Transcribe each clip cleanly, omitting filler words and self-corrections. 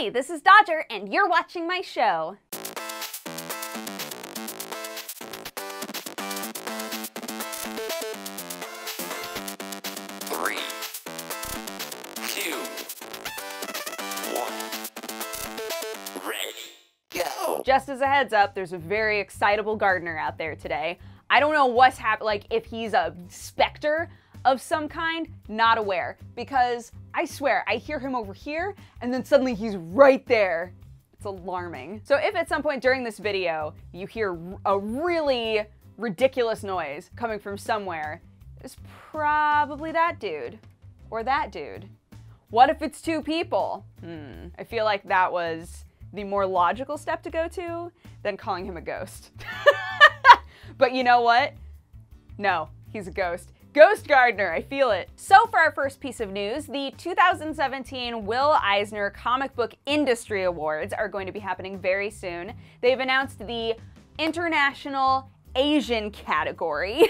Hi, this is Dodger, and you're watching my show. Three, two, one, ready, go! Just as a heads up, there's a very excitable gardener out there today. I don't know what's happening, like if he's a specter of some kind, not aware, because I swear I hear him over here and then suddenly he's right there. It's alarming. So if at some point during this video you hear a really ridiculous noise coming from somewhere, it's probably that dude or that dude. What if it's two people? I feel like that was the more logical step to go to than calling him a ghost. But you know what? No, he's a ghost. Ghost gardener, I feel it. So for our first piece of news, the 2017 Will Eisner Comic Book Industry Awards are going to be happening very soon. They've announced the International Asian category.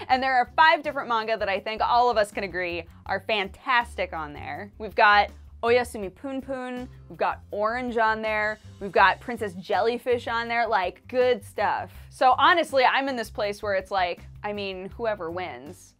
And there are 5 different manga that I think all of us can agree are fantastic on there. We've got Oyasumi Pun Pun, we've got Orange on there, we've got Princess Jellyfish on there, like, good stuff. So honestly, I'm in this place where it's like, I mean, whoever wins,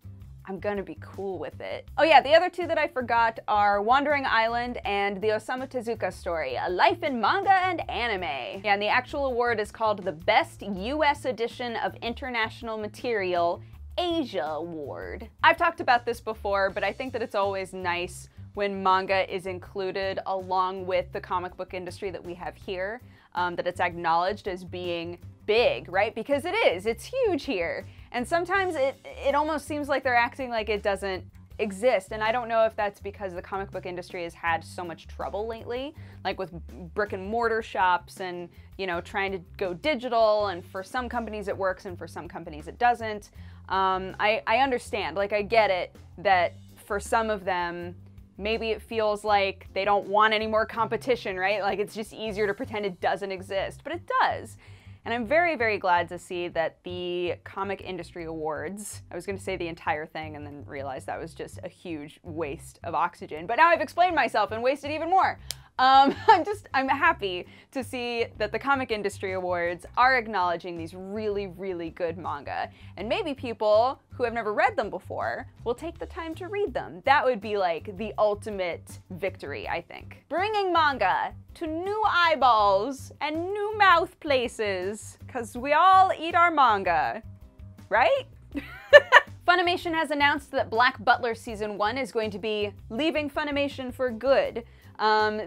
I'm gonna be cool with it. Oh yeah, the other 2 that I forgot are Wandering Island and the Osamu Tezuka story, A Life in Manga and Anime. Yeah, and the actual award is called the Best US Edition of International Material Asia Award. I've talked about this before, but I think that it's always nice when manga is included along with the comic book industry that we have here, that it's acknowledged as being big, right? Because it is, it's huge here. And sometimes it almost seems like they're acting like it doesn't exist. And I don't know if that's because the comic book industry has had so much trouble lately, like with brick and mortar shops and, you know, trying to go digital, and for some companies it works and for some companies it doesn't. I understand, like I get it that for some of them, maybe it feels like they don't want any more competition, right? Like it's just easier to pretend it doesn't exist, but it does. And I'm very, very glad to see that the Comic Industry Awards, I was gonna say the entire thing and then realized that was just a huge waste of oxygen, but now I've explained myself and wasted even more. I'm happy to see that the Comic Industry Awards are acknowledging these really, really good manga. And maybe people who have never read them before will take the time to read them. That would be like the ultimate victory, I think. Bringing manga to new eyeballs and new mouth places, because we all eat our manga, right? Funimation has announced that Black Butler Season 1 is going to be leaving Funimation for good.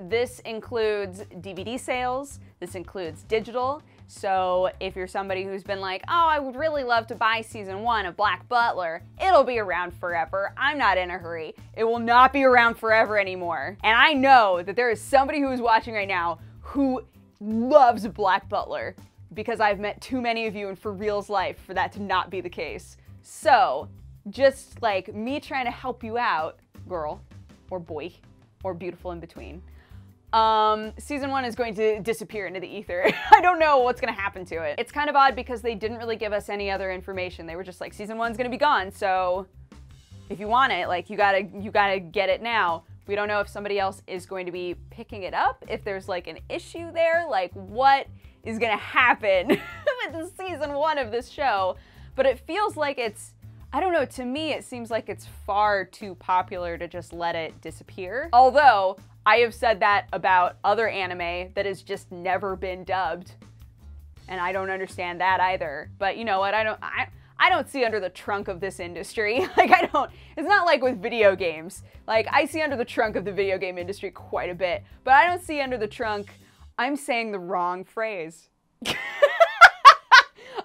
This includes DVD sales, this includes digital, so if you're somebody who's been like, oh, I would really love to buy Season 1 of Black Butler, it'll be around forever. I'm not in a hurry. It will not be around forever anymore. And I know that there is somebody who is watching right now who loves Black Butler, because I've met too many of you in for real's life for that to not be the case. So, just like me trying to help you out, girl, or boy, or beautiful in between. Season 1 is going to disappear into the ether. I don't know what's gonna happen to it. It's kind of odd because they didn't really give us any other information. They were just like, Season 1's gonna be gone, so if you want it, like you gotta get it now. We don't know if somebody else is going to be picking it up, if there's like an issue there, like what is gonna happen with the Season 1 of this show. But it feels like it's, I don't know, to me it seems like it's far too popular to just let it disappear. Although, I have said that about other anime that has just never been dubbed. And I don't understand that either. But you know what, I don't see under the trunk of this industry. Like it's not like with video games. Like I see under the trunk of the video game industry quite a bit, but I don't see under the trunk, I'm saying the wrong phrase.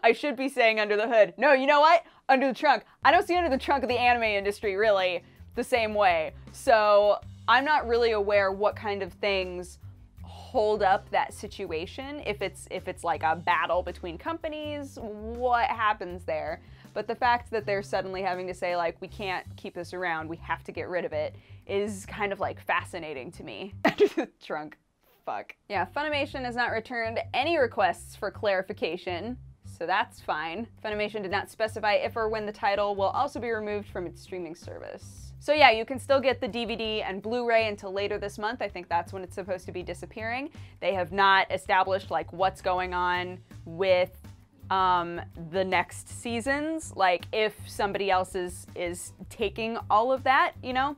I should be saying under the hood. No, you know what? Under the trunk. I don't see under the trunk of the anime industry really the same way. So I'm not really aware what kind of things hold up that situation. If it's like a battle between companies, what happens there? But the fact that they're suddenly having to say like, we can't keep this around, we have to get rid of it, is kind of like fascinating to me. Under the trunk. Fuck. Yeah, Funimation has not returned any requests for clarification, so that's fine. Funimation did not specify if or when the title will also be removed from its streaming service. So yeah, you can still get the DVD and Blu-ray until later this month. I think that's when it's supposed to be disappearing. They have not established like what's going on with the next seasons, like if somebody else is taking all of that, you know?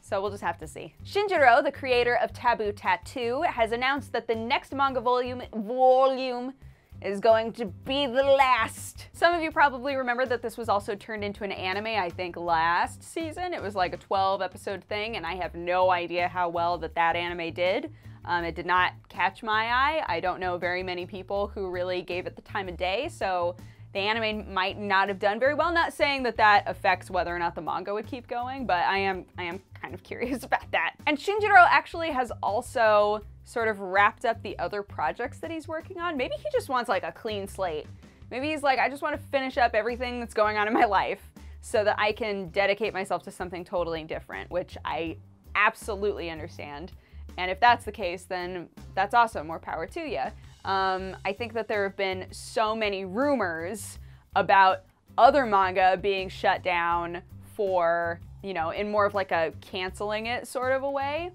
So we'll just have to see. Shinjiro, the creator of Taboo Tattoo, has announced that the next manga volume is going to be the last. Some of you probably remember that this was also turned into an anime, I think last season. It was like a 12-episode thing, and I have no idea how well that anime did. It did not catch my eye. I don't know very many people who really gave it the time of day, so the anime might not have done very well. Not saying that that affects whether or not the manga would keep going, but I am kind of curious about that. And Shinjiro actually has also sort of wrapped up the other projects that he's working on. Maybe he just wants like a clean slate. Maybe he's like, I just want to finish up everything that's going on in my life so that I can dedicate myself to something totally different, which I absolutely understand. And if that's the case, then that's awesome, more power to you. I think that there have been so many rumors about other manga being shut down for, you know, in more of like a canceling it sort of a way,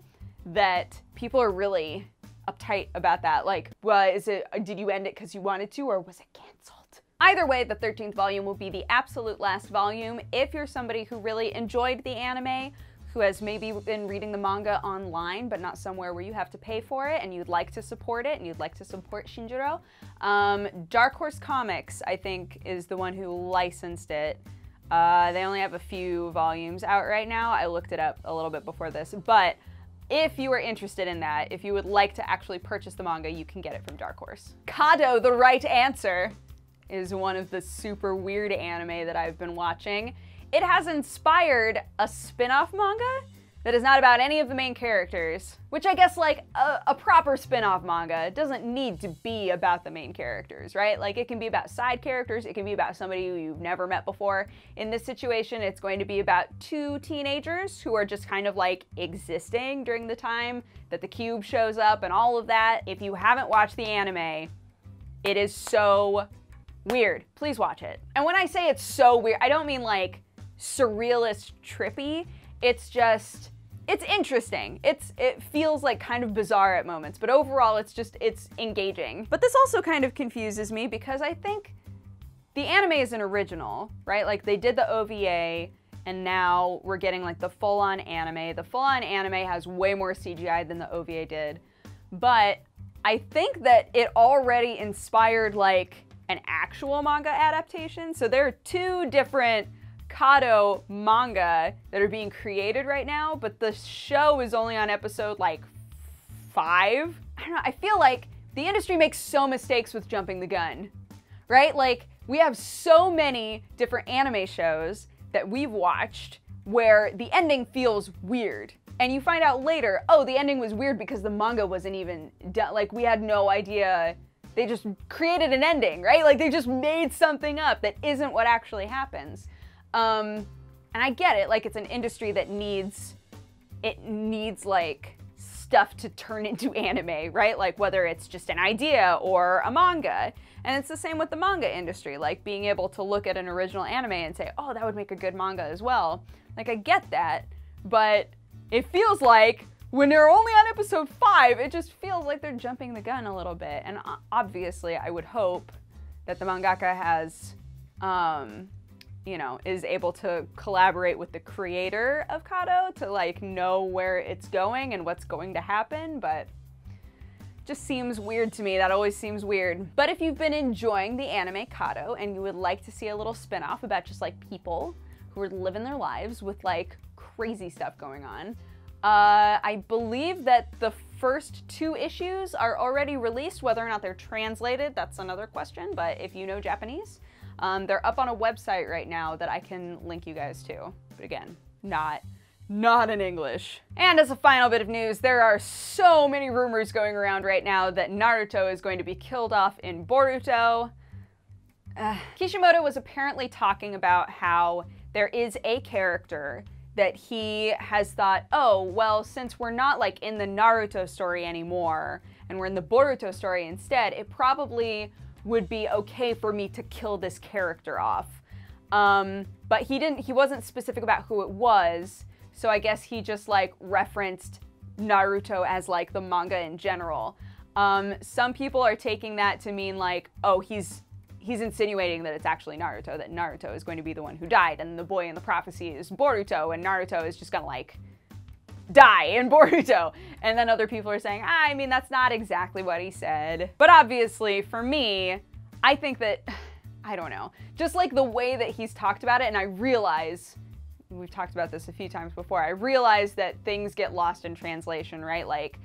that people are really uptight about that. Like, well, did you end it because you wanted to, or was it canceled? Either way, the 13th volume will be the absolute last volume. If you're somebody who really enjoyed the anime, who has maybe been reading the manga online, but not somewhere where you have to pay for it, and you'd like to support it, and you'd like to support Shinjiro, Dark Horse Comics, I think, is the one who licensed it. They only have a few volumes out right now. I looked it up a little bit before this, but if you are interested in that, if you would like to actually purchase the manga, you can get it from Dark Horse. KADO, the Right Answer, is one of the super weird anime that I've been watching. It has inspired a spin-off manga that is not about any of the main characters, which I guess like a proper spin-off manga doesn't need to be about the main characters, right? Like it can be about side characters, it can be about somebody who you've never met before. In this situation, it's going to be about two teenagers who are just kind of like existing during the time that the cube shows up and all of that. If you haven't watched the anime, it is so weird. Please watch it. And when I say it's so weird, I don't mean like surrealist trippy. It's just, it's interesting. It feels like kind of bizarre at moments, but overall it's engaging. But this also kind of confuses me because I think the anime is an original, right? Like they did the OVA and now we're getting like the full-on anime. The full-on anime has way more CGI than the OVA did, but I think that it already inspired like an actual manga adaptation. So there are two different KADO manga that are being created right now, but the show is only on episode like 5. I don't know, I feel like the industry makes so mistakes with jumping the gun, right? Like we have so many different anime shows that we've watched where the ending feels weird. And you find out later, oh, the ending was weird because the manga wasn't even done. Like we had no idea. They just created an ending, right? Like they just made something up that isn't what actually happens. And I get it, like it's an industry that needs like stuff to turn into anime, right? Like whether it's just an idea or a manga. And it's the same with the manga industry, like being able to look at an original anime and say, oh, that would make a good manga as well. Like I get that, but it feels like when they're only on episode 5, it just feels like they're jumping the gun a little bit. And obviously I would hope that the mangaka has, you know, is able to collaborate with the creator of KADO to like know where it's going and what's going to happen, but it just seems weird to me. That always seems weird. But if you've been enjoying the anime KADO and you would like to see a little spin-off about just like people who are living their lives with like crazy stuff going on, I believe that the first 2 issues are already released. Whether or not they're translated, that's another question, but if you know Japanese, they're up on a website right now that I can link you guys to. But again, not in English. And as a final bit of news, there are so many rumors going around right now that Naruto is going to be killed off in Boruto. Kishimoto was apparently talking about how there is a character that he has thought, oh, well, since we're not like in the Naruto story anymore, and we're in the Boruto story instead, it probably would be okay for me to kill this character off. But he wasn't specific about who it was, so I guess he just like referenced Naruto as like the manga in general. Some people are taking that to mean like, oh, he's insinuating that it's actually Naruto, that Naruto is going to be the one who died, and the boy in the prophecy is Boruto, and Naruto is just gonna like die in Boruto. And then other people are saying, I mean, that's not exactly what he said. But obviously, for me, I think that, I don't know, just like the way that he's talked about it, and I realize, we've talked about this a few times before, I realize that things get lost in translation, right? Like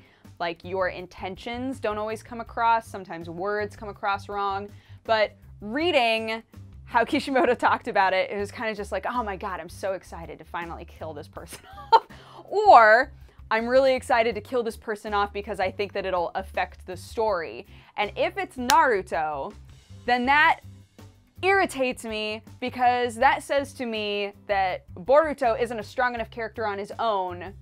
your intentions don't always come across, sometimes words come across wrong, but reading how Kishimoto talked about it, it was kind of just like, oh my God, I'm so excited to finally kill this person off. Or I'm really excited to kill this person off because I think that it'll affect the story. And if it's Naruto, then that irritates me because that says to me that Boruto isn't a strong enough character on his own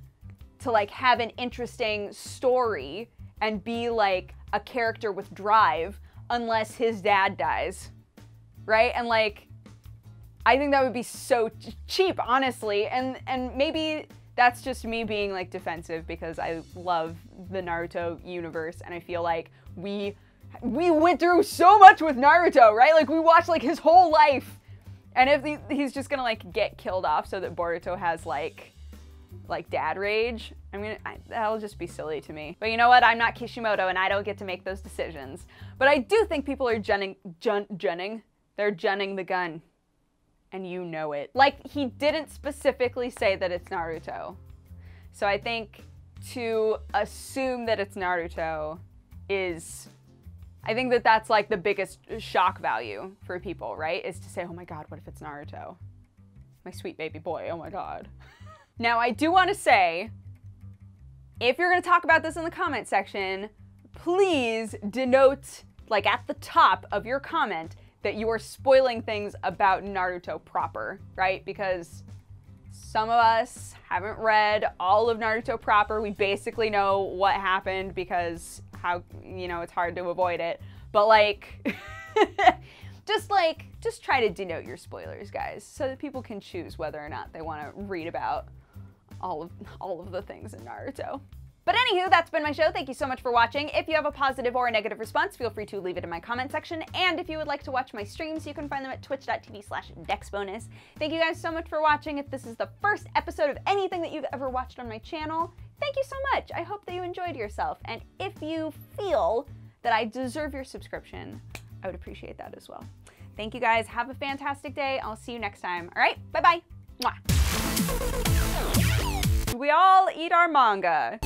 to like have an interesting story and be like a character with drive unless his dad dies, right? And like, I think that would be so cheap, honestly. And maybe that's just me being like defensive because I love the Naruto universe and I feel like we went through so much with Naruto, right? Like we watched like his whole life. And if he's just gonna like get killed off so that Boruto has like dad rage, that'll just be silly to me. But you know what? I'm not Kishimoto and I don't get to make those decisions. But I do think people are they're gunning the gun. And you know it. Like, he didn't specifically say that it's Naruto. So I think to assume that it's Naruto I think that that's like the biggest shock value for people, right? Is to say, oh my God, what if it's Naruto? My sweet baby boy, oh my God. Now, I do want to say, if you're going to talk about this in the comment section, please denote, like at the top of your comment, that you are spoiling things about Naruto proper, right? Because some of us haven't read all of Naruto proper. We basically know what happened because it's hard to avoid it. But like, just try to denote your spoilers, guys, so that people can choose whether or not they want to read about all of the things in Naruto. But anywho, that's been my show. Thank you so much for watching. If you have a positive or a negative response, feel free to leave it in my comment section. And if you would like to watch my streams, you can find them at twitch.tv/dexbonus. Thank you guys so much for watching. If this is the first episode of anything that you've ever watched on my channel, thank you so much. I hope that you enjoyed yourself. And if you feel that I deserve your subscription, I would appreciate that as well. Thank you guys. Have a fantastic day. I'll see you next time. All right, bye-bye. Mwah. We all eat our manga.